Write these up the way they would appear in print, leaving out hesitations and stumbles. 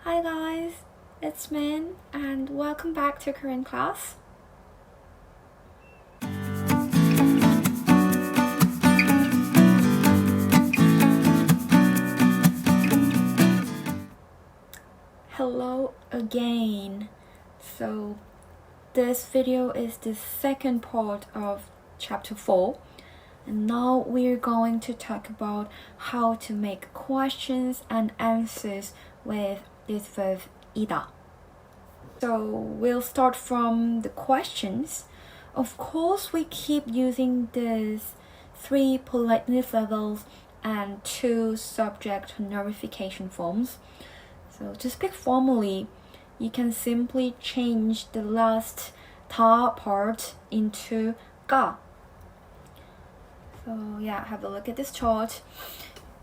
Hi guys, it's Min and welcome back to Korean class. Hello again. So this video is the second part of chapter 4. And now we're going to talk about how to make questions and answers with this verb 이다. So we'll start from the questions. Of course, we keep using these 3 politeness levels and 2 subject honorification forms. So to speak formally, you can simply change the last 다 part into 가. So yeah, have a look at this chart.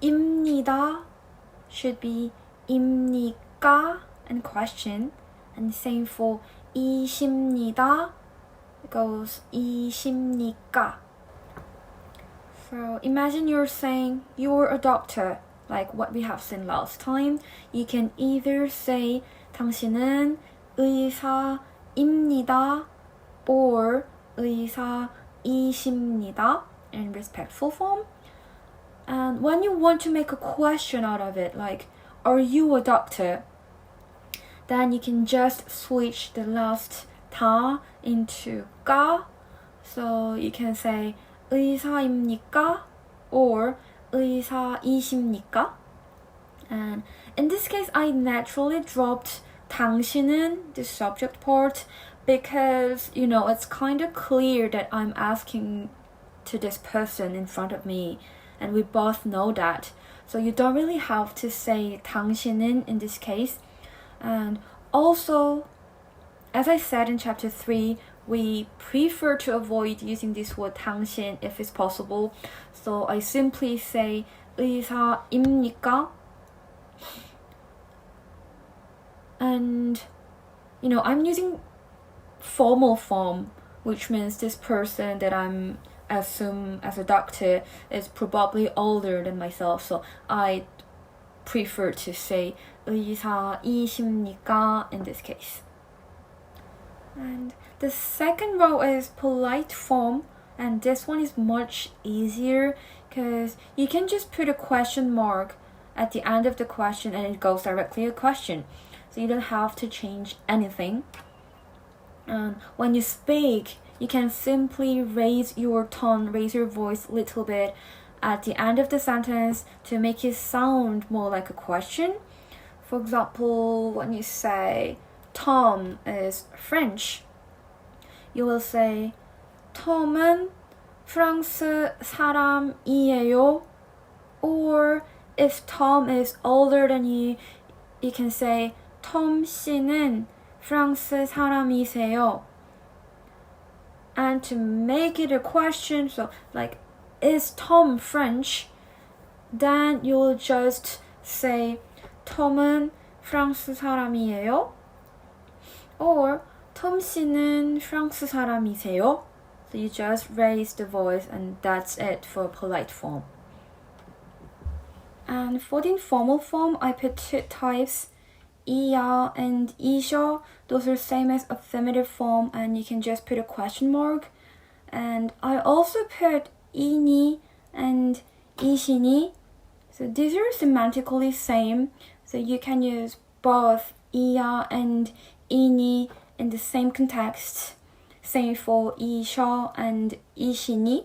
입니다 should be 입니까 and question, and same for 이십니다 goes 이십니까. So imagine you're saying you're a doctor, like what we have seen last time. You can either say 당신은 의사입니다 or 의사이십니다 in respectful form. And when you want to make a question out of it, like are you a doctor, then you can just switch the last 다 into 가. So you can say 의사입니까 or 의사이십니까. And in this case, I naturally dropped 당신은, the subject part, because it's kind of clear that I'm asking to this person in front of me, and we both know that. So you don't really have to say 당신은 in this case. And also, as I said in chapter 3, we prefer to avoid using this word 당신 if it's possible. So I simply say 의사입니까? And I'm using formal form, which means this person that I'm assume as a doctor is probably older than myself, so I prefer to say 의사이십니까 in this case. And the second row is polite form, and this one is much easier because you can just put a question mark at the end of the question and it goes directly a question, so you don't have to change anything. And when you speak, you can simply raise your tone, raise your voice a little bit at the end of the sentence to make it sound more like a question. For example, when you say Tom is French, you will say 톰은 프랑스 사람이에요. Or if Tom is older than you, you can say 톰 씨는 프랑스 사람이세요. And to make it a question, so like, is Tom French? Then you'll just say 톰은 프랑스 사람이에요. Or 톰 씨는 프랑스 사람이세요. So you just raise the voice and that's it for polite form. And for the informal form, I put 2 types, 이야 and 이셔. Those are same as affirmative form, and you can just put a question mark. And I also put 이니 and 이시니. So these are semantically same, so you can use both 이야 and 이니 in the same context. Same for 이셔 and 이시니.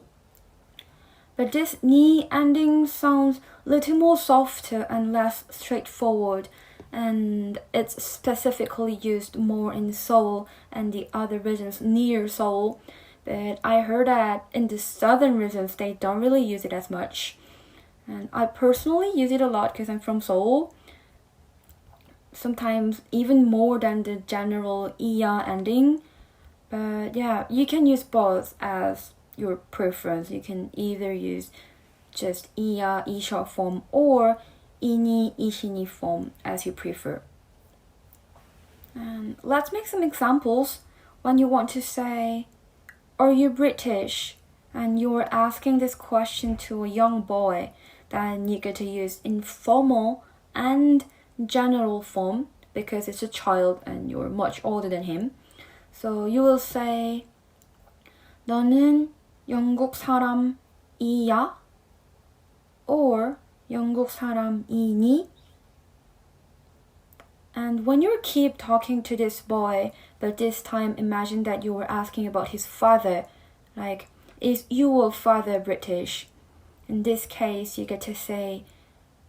But this ni ending sounds a little more softer and less straightforward, and it's specifically used more in Seoul and the other regions near Seoul. But I heard that in the southern regions they don't really use it as much. And I personally use it a lot because I'm from Seoul. Sometimes even more than the general iya ending. But yeah, you can use both as your preference. You can either use just 이야, 이셔 form or 이니, 이시니 form as you prefer. And let's make some examples. When you want to say, are you British? And you're asking this question to a young boy, then you get to use informal and general form. because it's a child and you're much older than him. So you will say 너는 영국 사람이야? Or 영국 사람이니? And when you keep talking to this boy, but this time imagine that you were asking about his father, like, is your father British? In this case, you get to say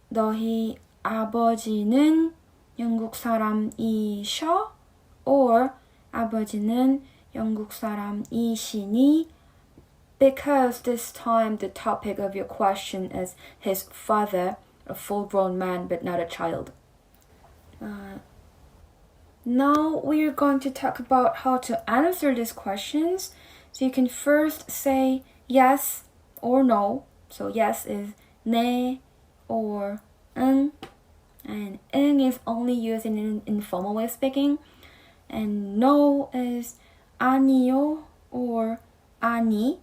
너희 아버지는 영국 사람이셔? Or 아버지는 영국 사람이시니? Because this time the topic of your question is his father, a full-grown man but not a child. Now we're going to talk about how to answer these questions. So you can first say yes or no. So yes is 네 or 응. And 응 is only used in an informal way of speaking. And no is 아니요 or 아니.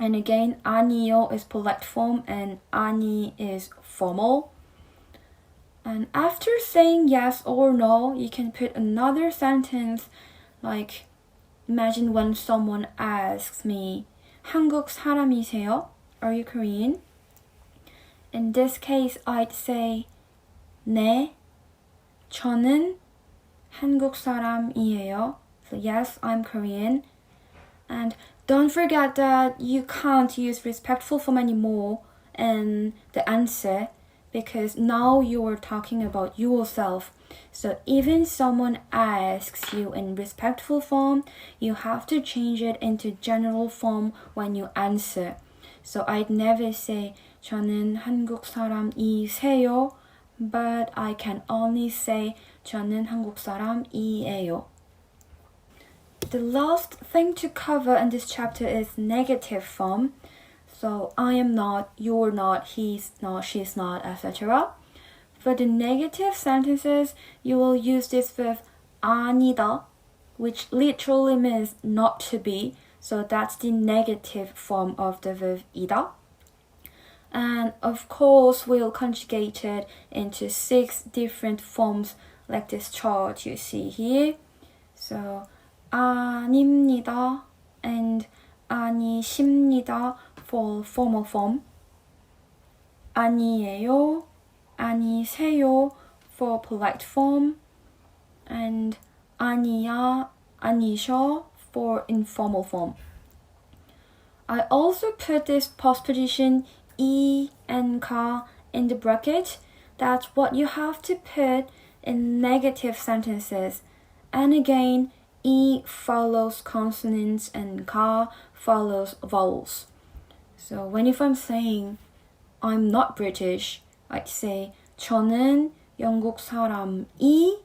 And again, 아니요 is polite form and 아니 is formal. And after saying yes or no, you can put another sentence like, imagine when someone asks me, 한국 사람이세요? Are you Korean? In this case, I'd say, 네, 저는 한국 사람이에요. So yes, I'm Korean. And don't forget that you can't use respectful form anymore in the answer because now you are talking about yourself. So even someone asks you in respectful form, you have to change it into general form when you answer. So I'd never say 저는 한국 사람이세요, but I can only say 저는 한국 사람이에요. The last thing to cover in this chapter is negative form. So I am not, you're not, he's not, she's not, etc. For the negative sentences, you will use this verb 아니다, which literally means not to be. So that's the negative form of the verb 이다. And of course, we'll conjugate it into 6 different forms like this chart you see here. So 아닙니다 and 아니십니다 for formal form. 아니에요, 아니세요 for polite form. And 아니야, 아니셔 for informal form. I also put this postposition 이 and 가 in the bracket. That's what you have to put in negative sentences. And again, 이 follows consonants and 가 follows vowels. So if I'm saying I'm not British, I'd say 저는 영국 사람이,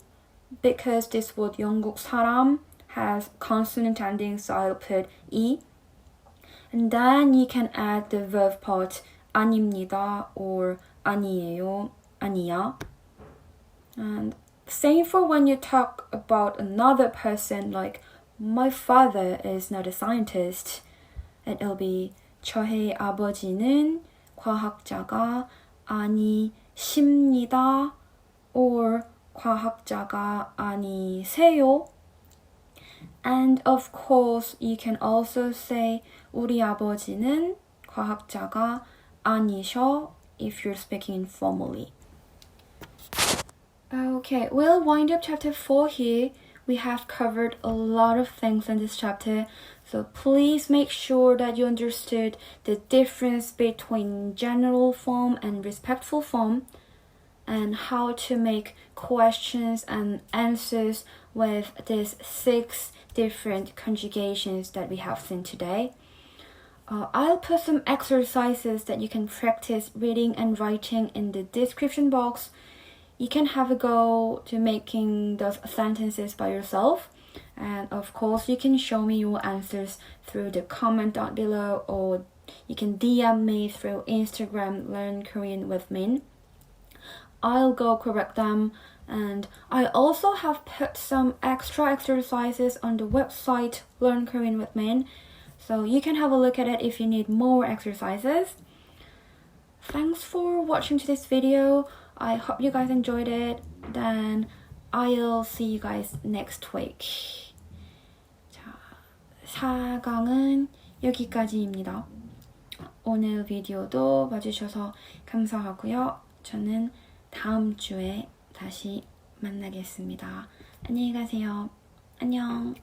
because this word 영국 사람 has consonant ending, so I'll put 이. And then you can add the verb part 아닙니다 or 아니에요, 아니야. And same for when you talk about another person, like my father is not a scientist. It'll be 저의 아버지는 과학자가 아니십니다 or 과학자가 아니세요. And of course, you can also say 우리 아버지는 과학자가 아니셔 if you're speaking informally. Okay, we'll wind up chapter 4 here. We have covered a lot of things in this chapter, so please make sure that you understood the difference between general form and respectful form, and how to make questions and answers with these 6 different conjugations that we have seen today. I'll put some exercises that you can practice reading and writing in the description box. You can have a go to making those sentences by yourself. And of course, you can show me your answers through the comment down below, or you can DM me through Instagram, Learn Korean with Min. I'll go correct them. And I also have put some extra exercises on the website, Learn Korean with Min. So you can have a look at it if you need more exercises. Thanks for watching this video. I hope you guys enjoyed it. then I'll see you guys next week. 자, 4강은 여기까지입니다. 오늘 비디오도 봐주셔서 감사하고요. 저는 다음 주에 다시 만나겠습니다. 안녕히 가세요. 안녕.